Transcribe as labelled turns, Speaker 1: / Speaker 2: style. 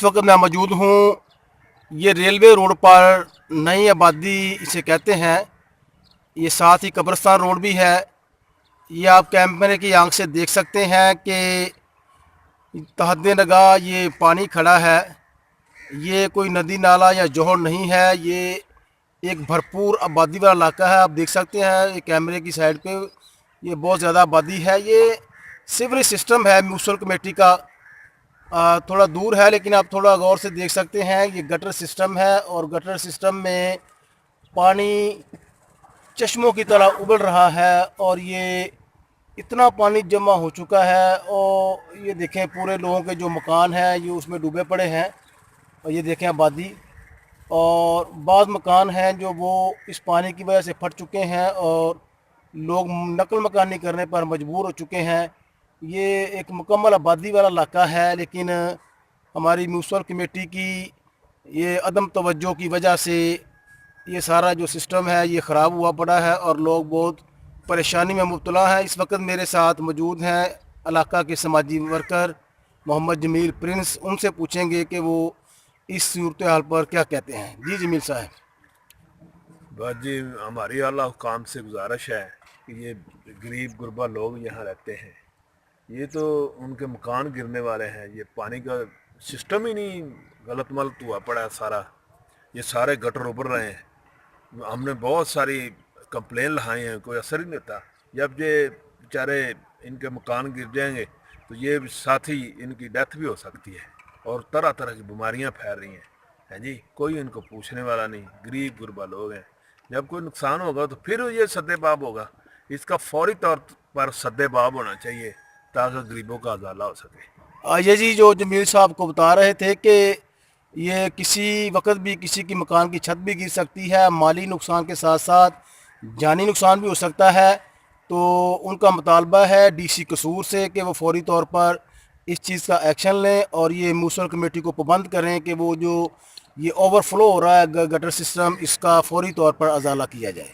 Speaker 1: इस वक्त मैं मौजूद हूँ, ये रेलवे रोड पर नई आबादी इसे कहते हैं। ये साथ ही कब्रिस्तान रोड भी है। ये आप कैमरे की आंख से देख सकते हैं कि तहद नगाह ये पानी खड़ा है। ये कोई नदी नाला या जोहर नहीं है, ये एक भरपूर आबादी वाला इलाका है। आप देख सकते हैं ये कैमरे की साइड पे ये बहुत ज़्यादा आबादी है। ये सीवरेज सिस्टम है म्यूनसिपल कमेटी का, थोड़ा दूर है लेकिन आप थोड़ा गौर से देख सकते हैं। ये गटर सिस्टम है और गटर सिस्टम में पानी चश्मों की तरह उबल रहा है और ये इतना पानी जमा हो चुका है। और ये देखें पूरे लोगों के जो मकान हैं ये उसमें डूबे पड़े हैं। और ये देखें आबादी, और बाज़ मकान हैं जो वो इस पानी की वजह से फट चुके हैं और लोग नकल मकानी करने पर मजबूर हो चुके हैं। ये एक मुकम्मल आबादी वाला इलाका है, लेकिन हमारी म्यूनसिपल कमेटी की ये अदम तवज्जो की वजह से ये सारा जो सिस्टम है ये ख़राब हुआ पड़ा है और लोग बहुत परेशानी में मुब्तला हैं। इस वक्त मेरे साथ मौजूद हैं इलाका के समाजी वर्कर मोहम्मद जमील प्रिंस। उनसे पूछेंगे कि वो इस सूरत हाल पर क्या कहते हैं। जी जमील साहब।
Speaker 2: बस जी, हमारी आला हुकाम से गुजारिश है कि ये गरीब गुरबा लोग यहाँ रहते हैं, ये तो उनके मकान गिरने वाले हैं। ये पानी का सिस्टम ही नहीं, गलत मलत हुआ पड़ा है सारा। ये सारे गटर उभर रहे हैं। हमने बहुत सारी कंप्लेन लगाई हैं, कोई असर ही नहीं होता। जब ये बेचारे इनके मकान गिर जाएंगे तो ये साथ ही इनकी डेथ भी हो सकती है और तरह तरह की बीमारियां फैल रही हैं जी। कोई इनको पूछने वाला नहीं, गरीब गुरबा लोग हैं। जब कोई नुकसान होगा तो फिर ये सद्देबाब होगा। इसका फौरी तौर पर सद्देबाब होना चाहिए ताकि गरीबों का उजाला हो सके।
Speaker 1: ये जी जो जमील साहब को बता रहे थे कि ये किसी वक्त भी किसी की मकान की छत भी गिर सकती है, माली नुकसान के साथ साथ जानी नुकसान भी हो सकता है। तो उनका मुतालबा है डीसी कसूर से कि वो फौरी तौर पर इस चीज़ का एक्शन लें और ये म्यूनसिपल कमेटी को पाबंद करें कि वो जो ये ओवरफ्लो हो रहा है गटर सिस्टम, इसका फौरी तौर पर अजाला किया जाए।